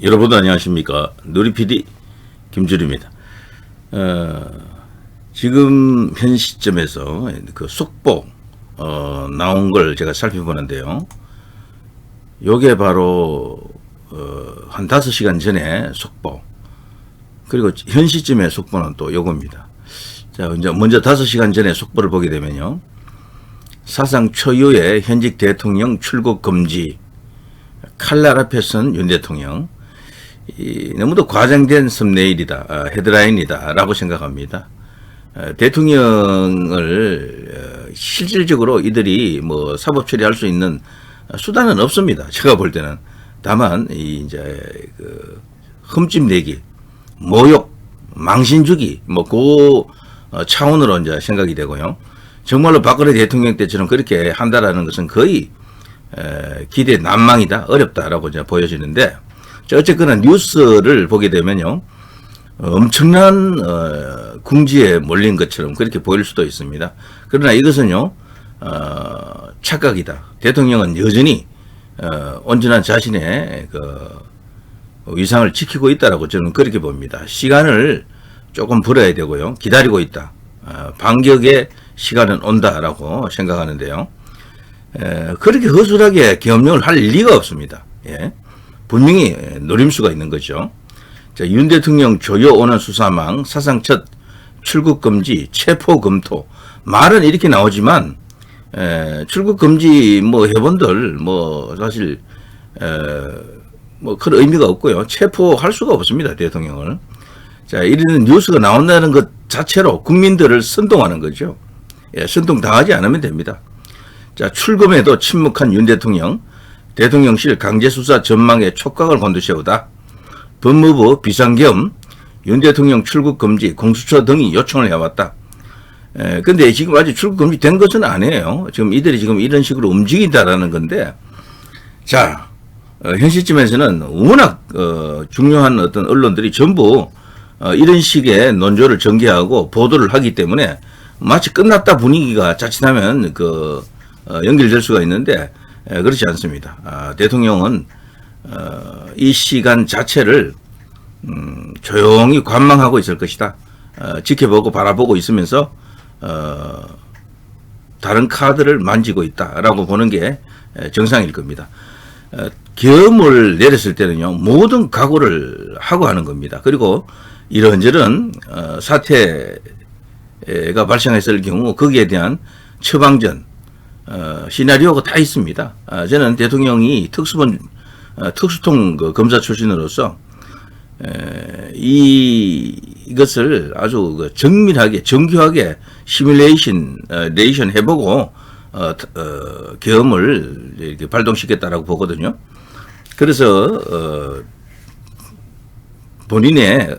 여러분 안녕하십니까. 누리PD 김주리입니다. 지금 현 시점에서 그 속보 나온 걸 제가 살펴보는데요. 요게 바로 한 5시간 전에 속보, 그리고 현 시점의 속보는 또 요겁니다. 자, 먼저 5시간 전에 속보를 보게 되면요, 사상 초유의 현직 대통령 출국 금지, 칼날 앞에 선 윤 대통령, 너무도 과장된 썸네일이다, 헤드라인이다 라고 생각합니다. 대통령을 실질적으로 이들이 뭐 사법 처리할 수 있는 수단은 없습니다. 제가 볼 때는. 다만 이제 그 흠집내기, 모욕, 망신주기, 뭐 그 차원으로 이제 생각이 되고요. 정말로 박근혜 대통령 때처럼 그렇게 한다라는 것은 거의 기대 난망이다, 어렵다라고 이제 보여지는데, 어쨌거나 뉴스를 보게 되면요, 엄청난 궁지에 몰린 것처럼 그렇게 보일 수도 있습니다. 그러나 이것은요, 착각이다. 대통령은 여전히 온전한 자신의 그 위상을 지키고 있다라고 저는 그렇게 봅니다. 시간을 조금 벌어야 되고요, 기다리고 있다. 반격의 시간은 온다라고 생각하는데요. 그렇게 허술하게 겸용을 할 리가 없습니다. 예. 분명히 노림수가 있는 거죠. 자, 윤 대통령 조여오는 수사망, 사상 첫 출국 금지, 체포 검토. 말은 이렇게 나오지만 출국 금지 뭐 회원들 뭐 사실 뭐 큰 의미가 없고요. 체포할 수가 없습니다, 대통령을. 자, 이런 뉴스가 나온다는 것 자체로 국민들을 선동하는 거죠. 예, 선동 당하지 않으면 됩니다. 자, 출금에도 침묵한 윤 대통령, 대통령실 강제수사 전망에 촉각을 곤두세우다. 법무부 비상겸 윤 대통령 출국 금지, 공수처 등이 요청을 해왔다. 근데 지금 아직 출국 금지 된 것은 아니에요. 지금 이들이 지금 이런 식으로 움직인다라는 건데, 자, 현 시점에서는 워낙 중요한 어떤 언론들이 전부 이런 식의 논조를 전개하고 보도를 하기 때문에 마치 끝났다 분위기가 자칫하면 연결될 수가 있는데, 그렇지 않습니다. 대통령은 이 시간 자체를 조용히 관망하고 있을 것이다. 지켜보고 바라보고 있으면서 다른 카드를 만지고 있다라고 보는 게 정상일 겁니다. 계엄을 내렸을 때는요, 모든 각오를 하고 하는 겁니다. 그리고 이런저런 사태가 발생했을 경우 거기에 대한 처방전, 시나리오가 다 있습니다. 저는 대통령이 특수통 검사 출신으로서 이것을 아주 정밀하게, 정교하게 시뮬레이션 해보고 계엄을 이렇게 발동시켰다라고 보거든요. 그래서 본인의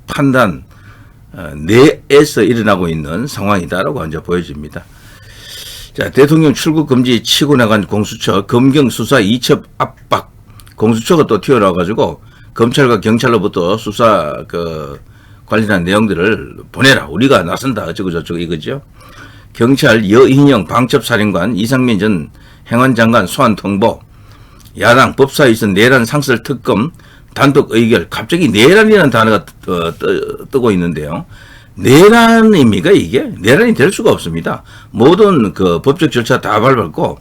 판단 내에서 일어나고 있는 상황이다라고 이제 보여집니다. 자, 대통령 출국 금지 치고 나간 공수처, 검경 수사 이첩 압박. 공수처가 또 튀어나와가지고 검찰과 경찰로부터 수사 관련한 내용들을 보내라, 우리가 나선다, 어쩌고저쩌고 이거죠. 경찰 여인영 방첩사령관, 이상민 전 행안장관 소환 통보. 야당 법사위선 내란 상설 특검 단독 의결. 갑자기 내란이라는 단어가 뜨고 있는데요. 내란입니까 이게? 내란이 될 수가 없습니다. 모든 법적 절차 다 밟았고,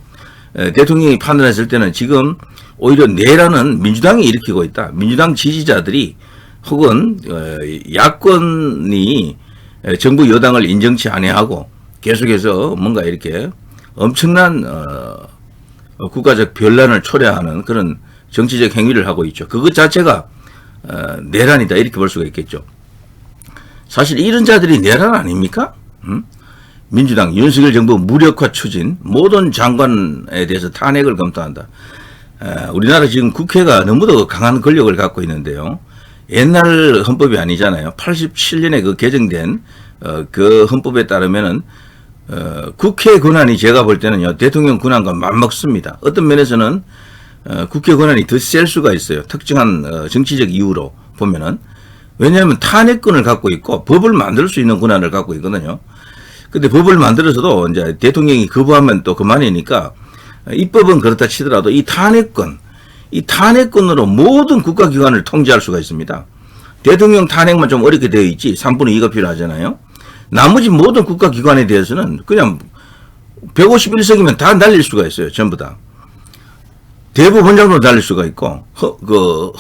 대통령이 판단했을 때는 지금 오히려 내란은 민주당이 일으키고 있다. 민주당 지지자들이 혹은 야권이 정부 여당을 인정치 아니하고 계속해서 뭔가 이렇게 엄청난 국가적 변란을 초래하는 그런 정치적 행위를 하고 있죠. 그것 자체가 내란이다, 이렇게 볼 수가 있겠죠. 사실 이런 자들이 내란 아닙니까? 민주당 윤석열 정부 무력화 추진, 모든 장관에 대해서 탄핵을 검토한다. 우리나라 지금 국회가 너무도 강한 권력을 갖고 있는데요. 옛날 헌법이 아니잖아요. 87년에 개정된 그 헌법에 따르면은 국회 권한이, 제가 볼 때는요, 대통령 권한과 맞먹습니다. 어떤 면에서는 국회 권한이 더 셀 수가 있어요. 특정한 정치적 이유로 보면은. 왜냐하면 탄핵권을 갖고 있고 법을 만들 수 있는 권한을 갖고 있거든요. 근데 법을 만들어서도 이제 대통령이 거부하면 또 그만이니까, 입법은 그렇다 치더라도 이 탄핵권, 이 탄핵권으로 모든 국가기관을 통제할 수가 있습니다. 대통령 탄핵만 좀 어렵게 되어 있지 3분의 2가 필요하잖아요. 나머지 모든 국가기관에 대해서는 그냥 151석이면 다 날릴 수가 있어요. 전부 다. 대법원장도 날릴 수가 있고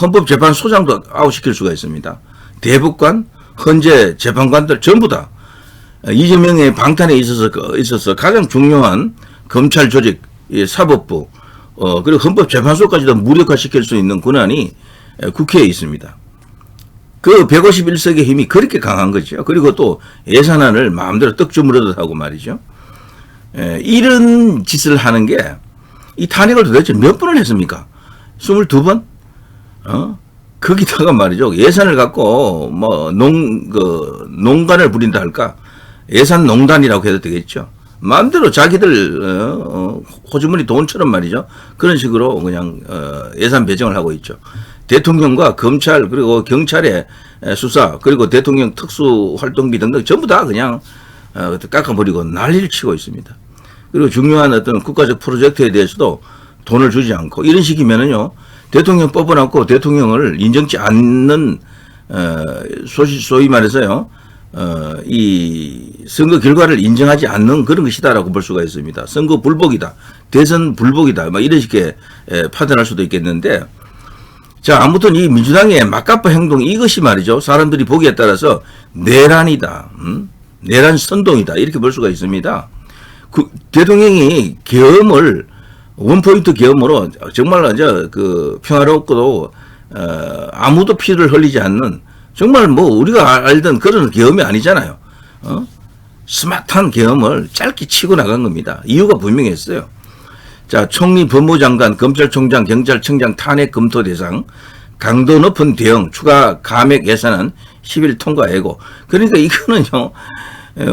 헌법재판소장도 아웃시킬 수가 있습니다. 대법관, 헌재 재판관들 전부 다 이재명의 방탄에 있어서 가장 중요한 검찰 조직, 사법부, 그리고 헌법재판소까지도 무력화시킬 수 있는 권한이 국회에 있습니다. 그 151석의 힘이 그렇게 강한 거죠. 그리고 또 예산안을 마음대로 떡주무르듯 하고 말이죠. 이런 짓을 하는 게 이 탄핵을 도대체 몇 번을 했습니까? 22번? 거기다가 말이죠. 예산을 갖고 뭐 농간을 부린다 할까? 예산 농단이라고 해도 되겠죠. 마음대로 자기들 호주머니 돈처럼 말이죠. 그런 식으로 그냥 예산 배정을 하고 있죠. 대통령과 검찰 그리고 경찰의 수사 그리고 대통령 특수활동비 등등 전부 다 그냥 깎아버리고 난리를 치고 있습니다. 그리고 중요한 어떤 국가적 프로젝트에 대해서도 돈을 주지 않고 이런 식이면은요. 대통령 뽑아놓고 대통령을 인정치 않는 소위 말해서요. 이 선거 결과를 인정하지 않는 그런 것이다라고 볼 수가 있습니다. 선거 불복이다. 대선 불복이다. 막 이런 식의 판단할 수도 있겠는데 자, 아무튼 이 민주당의 막가빠 행동 이것이 말이죠. 사람들이 보기에 따라서 내란이다. 내란 선동이다. 이렇게 볼 수가 있습니다. 대통령이 계엄을 원포인트 계엄으로 정말 평화롭고도 아무도 피를 흘리지 않는 정말 뭐 우리가 알던 그런 계엄이 아니잖아요. 스마트한 계엄을 짧게 치고 나간 겁니다. 이유가 분명했어요. 자, 총리, 법무장관, 검찰총장, 경찰청장 탄핵 검토 대상, 강도 높은 대응, 추가 감액 예산안 10일 통과 예고. 그러니까 이거는요,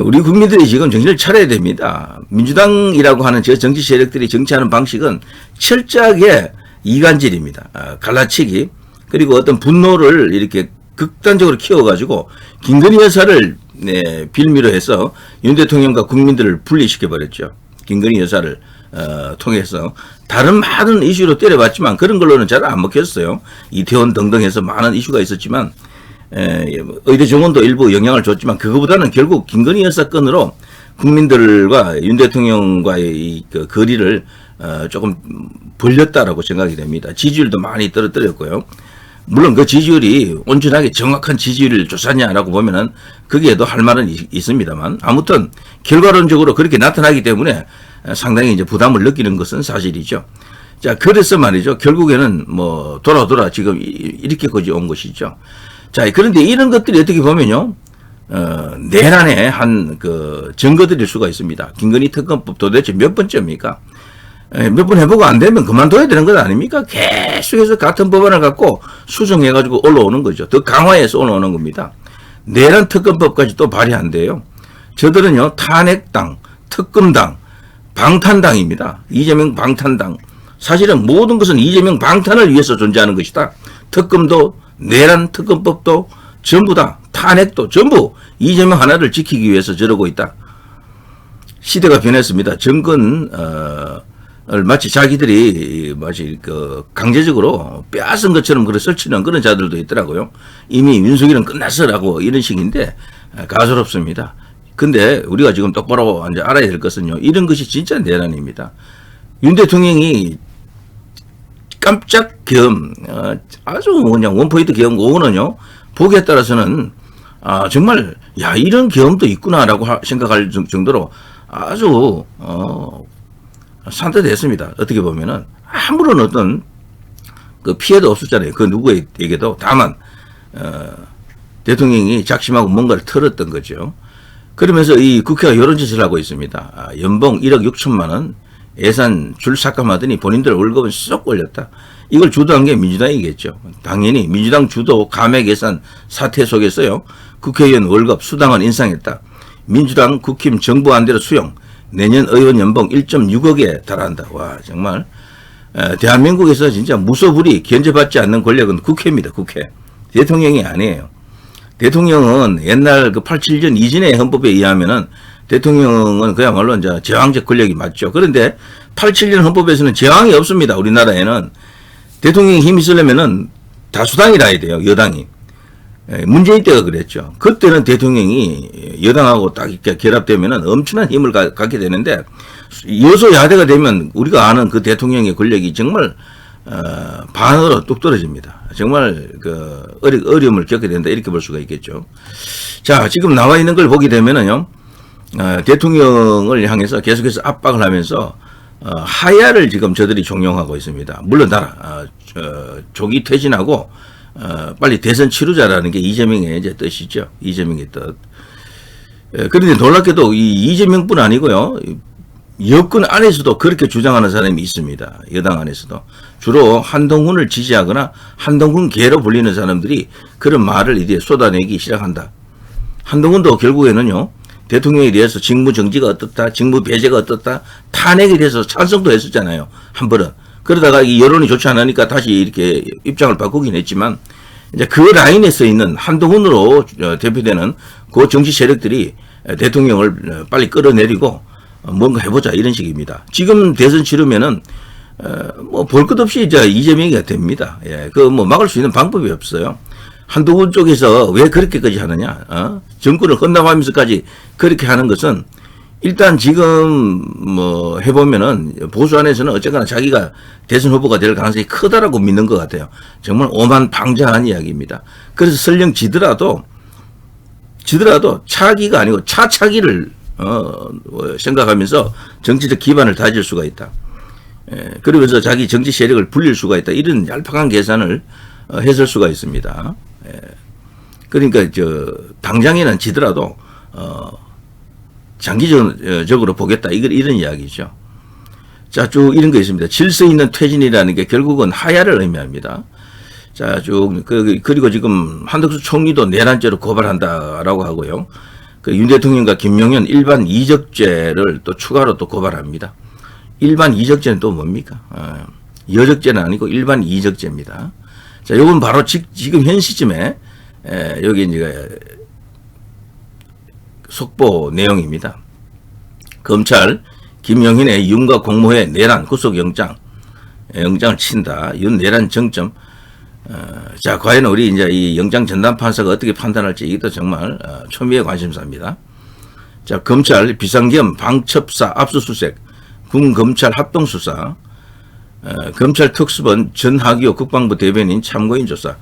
우리 국민들이 지금 정신을 차려야 됩니다. 민주당이라고 하는 저 정치 세력들이 정치하는 방식은 철저하게 이간질입니다. 갈라치기. 그리고 어떤 분노를 이렇게 극단적으로 키워가지고 김건희 여사를 빌미로 해서 윤 대통령과 국민들을 분리시켜버렸죠. 김건희 여사를 통해서 다른 많은 이슈로 때려봤지만 그런 걸로는 잘 안 먹혔어요. 이태원 등등 해서 많은 이슈가 있었지만 의대 정원도 일부 영향을 줬지만 그거보다는 결국 김건희 여사 건으로 국민들과 윤 대통령과의 이 거리를 조금 벌렸다라고 생각이 됩니다. 지지율도 많이 떨어뜨렸고요. 물론 그 지지율이 온전하게 정확한 지지율을 쫓았냐라고 보면은 거기에도 할 말은 있습니다만 아무튼 결과론적으로 그렇게 나타나기 때문에 상당히 이제 부담을 느끼는 것은 사실이죠. 자, 그래서 말이죠. 결국에는 뭐 돌아 지금 이렇게까지 온 것이죠. 자, 그런데 이런 것들이 어떻게 보면요. 내란의 한 증거들일 수가 있습니다. 김건희 특검법 도대체 몇 번째입니까? 몇 번 해보고 안 되면 그만둬야 되는 것 아닙니까? 계속해서 같은 법안을 갖고 수정해가지고 올라오는 거죠. 더 강화해서 올라오는 겁니다. 내란 특검법까지 또 발의한대요. 저들은요, 탄핵당, 특검당, 방탄당입니다. 이재명 방탄당. 사실은 모든 것은 이재명 방탄을 위해서 존재하는 것이다. 특검도, 내란 특검법도 전부 다, 탄핵도 전부 이재명 하나를 지키기 위해서 저러고 있다. 시대가 변했습니다. 정권, 마치 자기들이 강제적으로 빼앗은 것처럼 그런 설치는 그런 자들도 있더라고요. 이미 윤석열은 끝났어라고 이런 식인데 가소롭습니다. 근데 우리가 지금 똑바로 이제 알아야 될 것은요. 이런 것이 진짜 내란입니다. 윤 대통령이 깜짝 계엄, 아주 그냥 원포인트 계엄 오는요. 보기에 따라서는 정말 이런 계엄도 있구나라고 생각할 정도로 아주 산뜻했습니다. 어떻게 보면은 아무런 어떤 그 피해도 없었잖아요. 그 누구에게도. 다만 대통령이 작심하고 뭔가를 털었던 거죠. 그러면서 이 국회가 이런 짓을 하고 있습니다. 연봉 1억 6천만 원 예산 줄 삭감하더니 본인들 월급은 쏙 올렸다. 이걸 주도한 게 민주당이겠죠. 당연히 민주당 주도 감액 예산 사태 속에서요. 국회의원 월급 수당은 인상했다. 민주당 국힘 정부 안대로 수용. 내년 의원 연봉 1.6억에 달한다. 와, 정말 대한민국에서 진짜 무소불위 견제받지 않는 권력은 국회입니다. 국회. 대통령이 아니에요. 대통령은 옛날 87년 이전의 헌법에 의하면은 대통령은 그야말로 이제 제왕적 권력이 맞죠. 그런데 87년 헌법에서는 제왕이 없습니다. 우리나라에는 대통령이 힘이 쓰려면은 다수당이라 해야 돼요. 여당이. 문재인 때가 그랬죠. 그때는 대통령이 여당하고 딱 이렇게 결합되면은 엄청난 힘을 갖게 되는데 여소야대가 되면 우리가 아는 그 대통령의 권력이 정말 반으로 뚝 떨어집니다. 정말 그 어려움을 겪게 된다 이렇게 볼 수가 있겠죠. 자, 지금 나와 있는 걸 보게 되면은요, 대통령을 향해서 계속해서 압박을 하면서 하야를 지금 저들이 종용하고 있습니다. 물러나라, 조기 퇴진하고 빨리 대선 치르자라는 게 이재명의 이제 뜻이죠. 이재명의 뜻. 그런데 놀랍게도 이 이재명뿐 아니고요, 여권 안에서도 그렇게 주장하는 사람이 있습니다. 여당 안에서도. 주로 한동훈을 지지하거나 한동훈계로 불리는 사람들이 그런 말을 이제 쏟아내기 시작한다. 한동훈도 결국에는요, 대통령에 대해서 직무정지가 어떻다, 직무배제가 어떻다, 탄핵에 대해서 찬성도 했었잖아요. 한 번은. 그러다가 이 여론이 좋지 않으니까 다시 이렇게 입장을 바꾸긴 했지만, 이제 그 라인에 서 있는 한동훈으로 대표되는 그 정치 세력들이 대통령을 빨리 끌어내리고 뭔가 해보자 이런 식입니다. 지금 대선 치르면은 뭐 볼 것 없이 이제 이재명이가 됩니다. 예, 그 뭐 막을 수 있는 방법이 없어요. 한동훈 쪽에서 왜 그렇게까지 하느냐? 정권을 헌납하면서까지 그렇게 하는 것은 일단 지금 뭐 해보면은 보수 안에서는 어쨌거나 자기가 대선 후보가 될 가능성이 크다라고 믿는 것 같아요. 정말 오만방자한 이야기입니다. 그래서 설령 지더라도 차기가 아니고 차차기를 생각하면서 정치적 기반을 다질 수가 있다. 그러면서 자기 정치 세력을 불릴 수가 있다. 이런 얄팍한 계산을 했을 수가 있습니다. 그러니까 당장에는 지더라도 장기적으로 보겠다. 이런 이야기죠. 자, 쭉 이런 거 있습니다. 질서 있는 퇴진이라는 게 결국은 하야를 의미합니다. 자, 쭉 그리고 지금 한덕수 총리도 내란죄로 고발한다라고 하고요. 그 윤 대통령과 김용현 일반 이적죄를 또 추가로 또 고발합니다. 일반 이적죄는 또 뭡니까? 여적죄는 아니고 일반 이적죄입니다. 자, 요건 바로 지금 현 시점에 여기 이제 속보 내용입니다. 검찰 김용현의 윤과 공모의 내란 구속영장을 친다. 윤 내란 정점. 자, 과연 우리 이제 이 영장 전담 판사가 어떻게 판단할지 이것도 정말 초미의 관심사입니다. 자, 검찰 비상겸 방첩사 압수수색, 군검찰 합동수사, 검찰 특수본 전하기호 국방부 대변인 참고인 조사.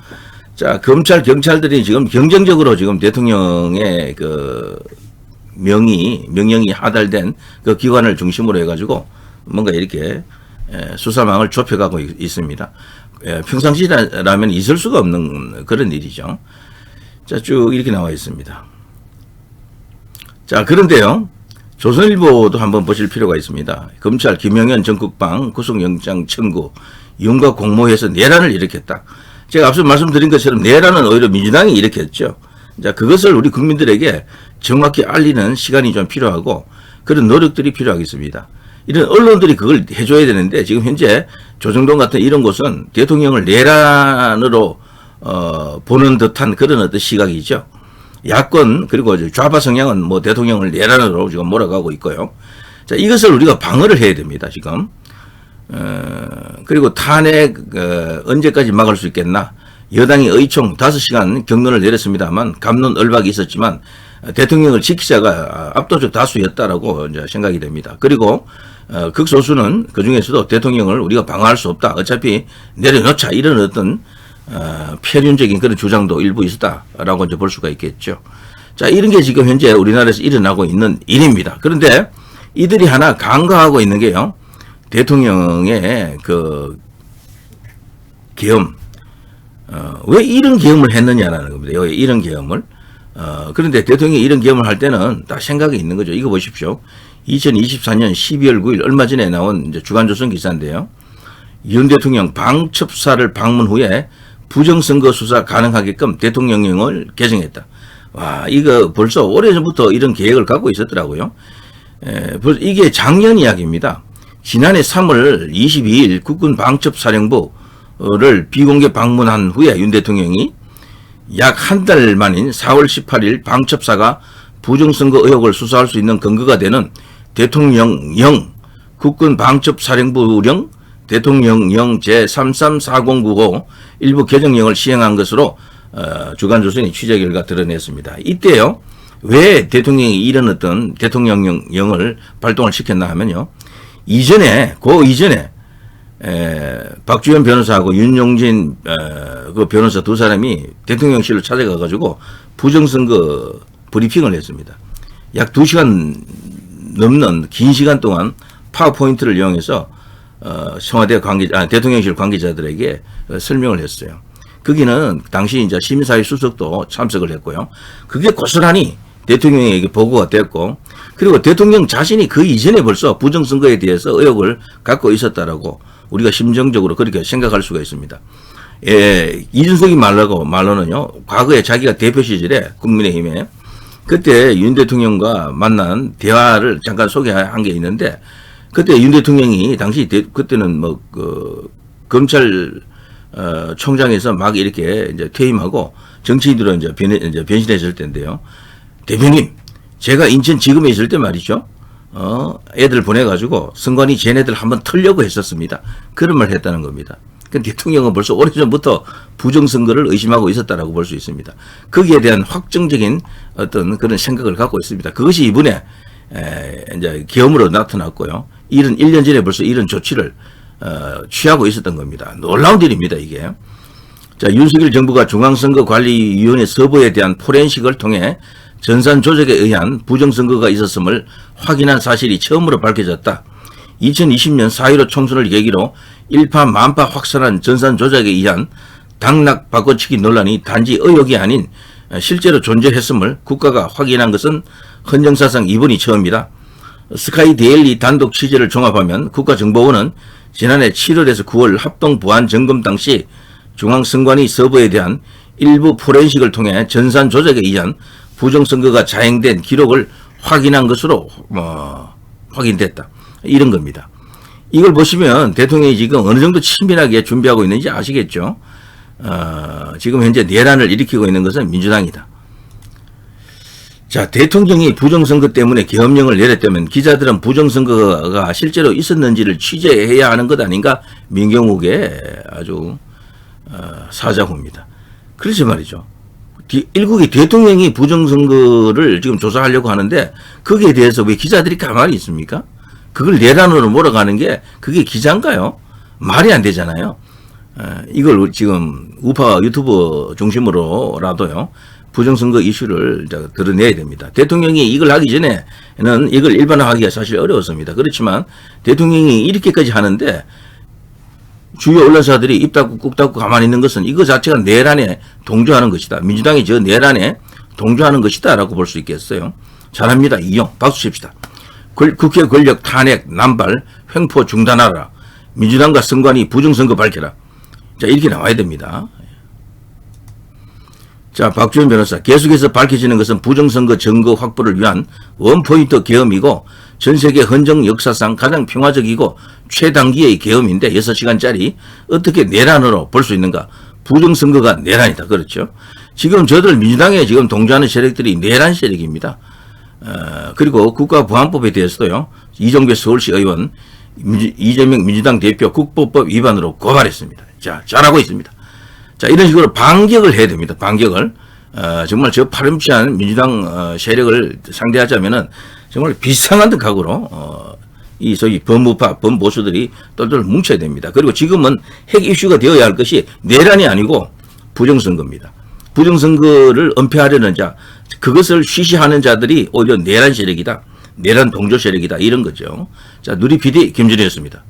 자, 검찰 경찰들이 지금 경쟁적으로 지금 대통령의 그 명령이 하달된 그 기관을 중심으로 해가지고 뭔가 이렇게 수사망을 좁혀가고 있습니다. 평상시라면 있을 수가 없는 그런 일이죠. 자, 쭉 이렇게 나와 있습니다. 자, 그런데요, 조선일보도 한번 보실 필요가 있습니다. 검찰 김용현 전국방 구속영장 청구, 윤과 공모해서 내란을 일으켰다. 제가 앞서 말씀드린 것처럼 내란은 오히려 민주당이 일으켰죠. 자, 그것을 우리 국민들에게 정확히 알리는 시간이 좀 필요하고 그런 노력들이 필요하겠습니다. 이런 언론들이 그걸 해줘야 되는데 지금 현재 조정동 같은 이런 곳은 대통령을 내란으로 보는 듯한 그런 어떤 시각이죠. 야권 그리고 좌파 성향은 뭐 대통령을 내란으로 지금 몰아가고 있고요. 자, 이것을 우리가 방어를 해야 됩니다. 지금. 그리고 탄핵 언제까지 막을 수 있겠나? 여당이 의총 5시간 경론을 내렸습니다만 감론 얼박이 있었지만 대통령을 지키자가 압도적 다수였다라고 이제 생각이 됩니다. 그리고 극소수는 그 중에서도 대통령을 우리가 방어할 수 없다. 어차피 내려놓자. 이런 어떤 편윤적인 그런 주장도 일부 있었다라고 이제 볼 수가 있겠죠. 자, 이런 게 지금 현재 우리나라에서 일어나고 있는 일입니다. 그런데 이들이 하나 간과하고 있는 게요. 대통령의 그 계엄, 왜 이런 계엄을 했느냐라는 겁니다. 여기 이런 계엄을. 그런데 대통령이 이런 계엄을 할 때는 딱 생각이 있는 거죠. 이거 보십시오. 2024년 12월 9일 얼마 전에 나온 이제 주간조선 기사인데요. 윤 대통령 방첩사를 방문 후에 부정선거 수사 가능하게끔 대통령령을 개정했다. 와, 이거 벌써 오래전부터 이런 계획을 갖고 있었더라고요. 벌써 이게 작년 이야기입니다. 지난해 3월 22일 국군 방첩사령부를 비공개 방문한 후에 윤 대통령이 약 한 달 만인 4월 18일 방첩사가 부정선거 의혹을 수사할 수 있는 근거가 되는 대통령령 국군 방첩사령부령 대통령령 제334095 일부 개정령을 시행한 것으로 주간조선이 취재 결과 드러냈습니다. 이때요, 왜 대통령이 이런 어떤 대통령령을 발동을 시켰나 하면요, 그 이전에 박주현 변호사하고 윤용진 그 변호사 두 사람이 대통령실을 찾아가가지고 부정선거 브리핑을 했습니다. 약 2시간 넘는 긴 시간 동안 파워포인트를 이용해서 청와대 대통령실 관계자들에게 설명을 했어요. 거기는 당시 이제 심사위 수석도 참석을 했고요. 그게 고스란히 대통령에게 보고가 됐고, 그리고 대통령 자신이 그 이전에 벌써 부정선거에 대해서 의혹을 갖고 있었다라고 우리가 심정적으로 그렇게 생각할 수가 있습니다. 이준석이 말로는요, 과거에 자기가 대표 시절에 국민의힘에 그때 윤 대통령과 만난 대화를 잠깐 소개한 게 있는데, 그때 윤 대통령이 당시 그때는 검찰 총장에서 막 이렇게 이제 퇴임하고 정치인들은 이제 변신했을 텐데요. 대표님, 제가 인천지검에 있을 때 말이죠. 애들 보내가지고 선관위 쟤네들 한번 털려고 했었습니다. 그런 말 했다는 겁니다. 그 대통령은 벌써 오래전부터 부정선거를 의심하고 있었다라고 볼 수 있습니다. 거기에 대한 확정적인 어떤 그런 생각을 갖고 있습니다. 그것이 이번에 이제 계엄으로 나타났고요. 1년 전에 벌써 이런 조치를 취하고 있었던 겁니다. 놀라운 일입니다, 이게. 자, 윤석열 정부가 중앙선거관리위원회 서부에 대한 포렌식을 통해 전산 조작에 의한 부정선거가 있었음을 확인한 사실이 처음으로 밝혀졌다. 2020년 4.15 총선을 계기로 일파만파 확산한 전산 조작에 의한 당락 바꿔치기 논란이 단지 의혹이 아닌 실제로 존재했음을 국가가 확인한 것은 헌정사상 이번이 처음이다. 스카이 데일리 단독 취재를 종합하면 국가정보원은 지난해 7월에서 9월 합동 보안 점검 당시 중앙선관위 서버에 대한 일부 포렌식을 통해 전산 조작에 의한 부정선거가 자행된 기록을 확인한 것으로 확인됐다. 이런 겁니다. 이걸 보시면 대통령이 지금 어느 정도 치밀하게 준비하고 있는지 아시겠죠? 지금 현재 내란을 일으키고 있는 것은 민주당이다. 자, 대통령이 부정선거 때문에 계엄령을 내렸다면 기자들은 부정선거가 실제로 있었는지를 취재해야 하는 것 아닌가? 민경욱의 아주 사자후입니다. 그렇지 말이죠. 일국의 대통령이 부정선거를 지금 조사하려고 하는데 거기에 대해서 왜 기자들이 가만히 있습니까? 그걸 내란으로 몰아가는 게 그게 기자인가요? 말이 안 되잖아요. 이걸 지금 우파 유튜브 중심으로라도요, 부정선거 이슈를 드러내야 됩니다. 대통령이 이걸 하기 전에는 이걸 일반화하기가 사실 어려웠습니다. 그렇지만 대통령이 이렇게까지 하는데 주요 언론사들이 입 닫고 꾹 닫고 가만히 있는 것은 이거 자체가 내란에 동조하는 것이다. 민주당이 저 내란에 동조하는 것이다 라고 볼 수 있겠어요. 잘합니다. 이용 박수 칩시다. 국회 권력 탄핵 남발 횡포 중단하라. 민주당과 선관위 부정선거 밝혀라. 자, 이렇게 나와야 됩니다. 자, 박주현 변호사, 계속해서 밝혀지는 것은 부정선거 증거 확보를 위한 원포인트 계엄이고 전 세계 헌정 역사상 가장 평화적이고 최단기의 계엄인데 6시간짜리 어떻게 내란으로 볼 수 있는가? 부정선거가 내란이다. 그렇죠? 지금 저들 민주당에 지금 동조하는 세력들이 내란 세력입니다. 그리고 국가보안법에 대해서도요, 이정배 서울시 의원, 이재명 민주당 대표 국보법 위반으로 고발했습니다. 자, 잘하고 있습니다. 자, 이런 식으로 반격을 해야 됩니다. 반격을. 정말 저 파렴치한 민주당 세력을 상대하자면은 정말 비상한 듯 각오로 이 소위 범우파, 범보수들이 똘똘 뭉쳐야 됩니다. 그리고 지금은 핵 이슈가 되어야 할 것이 내란이 아니고 부정선거입니다. 부정선거를 은폐하려는 자, 그것을 쉬쉬하는 자들이 오히려 내란 세력이다. 내란 동조 세력이다. 이런 거죠. 자, 누리 PD 김준희였습니다.